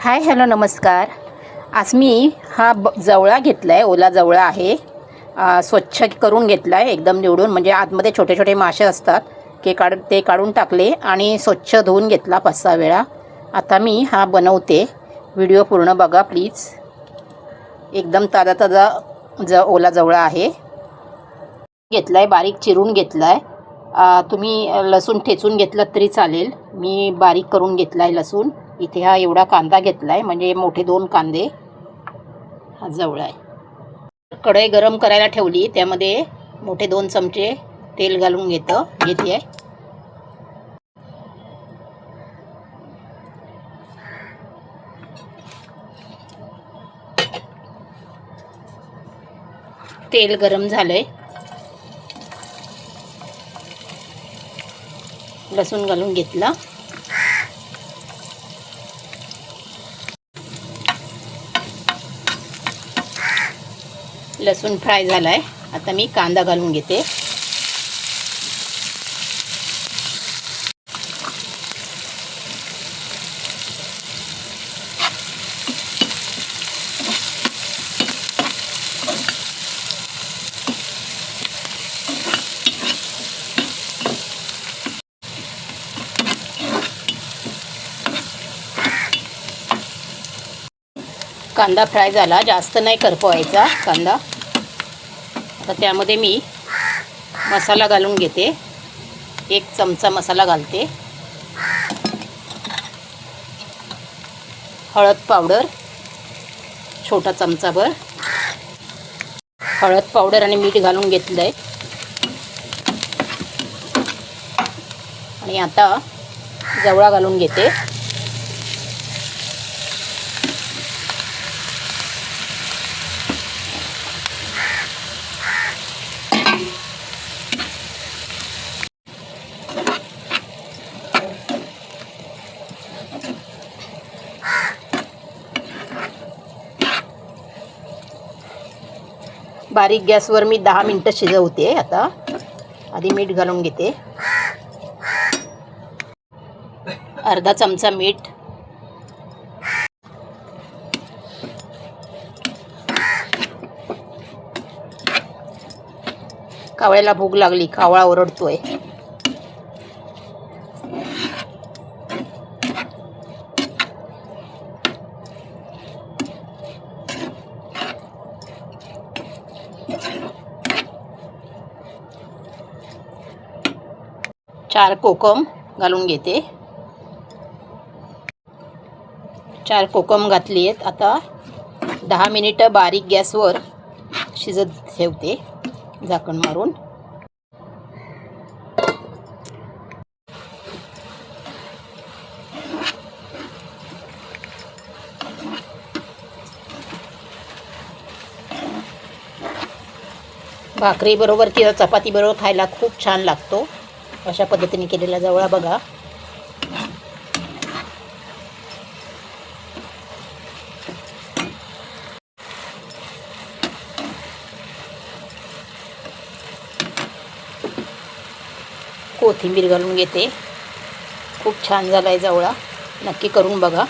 Hi hello नमस्कार। आज मी हा जवळा घेतला आहे, ओला जवळा आहे। स्वच्छ करून घेतला आहे एकदम निवडून, म्हणजे आतमध्ये छोटे छोटे मासे असतात ते काढून टाकले आणि स्वच्छ धुवून घेतला 5-6 वेळा। आता मी हा बनवते, व्हिडिओ पूर्ण बघा प्लीज। एकदम ताजा ओला जवळा आहे। घेतला आहे, बारीक चिरून घेतला आहे। तुम्ही लसूण ठेचून घेतलं तरी चालेल, मी बारीक करून घेतला आहे लसूण। इथे हा एवढा कांदा घेतला आहे, म्हणजे मोठे 2 कांदे। हा जवळा आहे। कढई गरम करायला ठेवली, त्यामध्ये मोठे 2 चमचे तेल घालून घेते। तेल गरम झालंय, लसूण घालून घेतला। लसूण फ्राय झालाय, आता मी कांदा घालून घेते। कांदा फ्राय झाला, जास्त नाही करपवायचा कांदा। आता त्यामध्ये मी मसाला घालून घेते। 1 चमचा मसाला घालते। हळद पावडर छोटा चमचाभर, हळद पावडर आणि मीठ घालून घेतलंय। आणि आता जवळा घालून घेते। बारीक गॅसवर मी 10 मिनिटं शिजवते। आता आधी मीठ घालून घेते, अर्धा चमचा मीठ। कावळ्याला भूक लागली, कावळा ओरडतोय। चार कोकम घालून घेते। 4 कोकम घातली आहेत। आता 10 मिनिटं बारीक गॅसवर शिजत ठेवते, झाकण मारून। भाकरी बरोबर किंवा चपाती बरोबर खायला खूप छान लागतो। अशा पद्धतीने केलेला जवळा बघा। कोथिंबीर घालून घेते। खूप छान झालाय जवळा, नक्की करून बघा।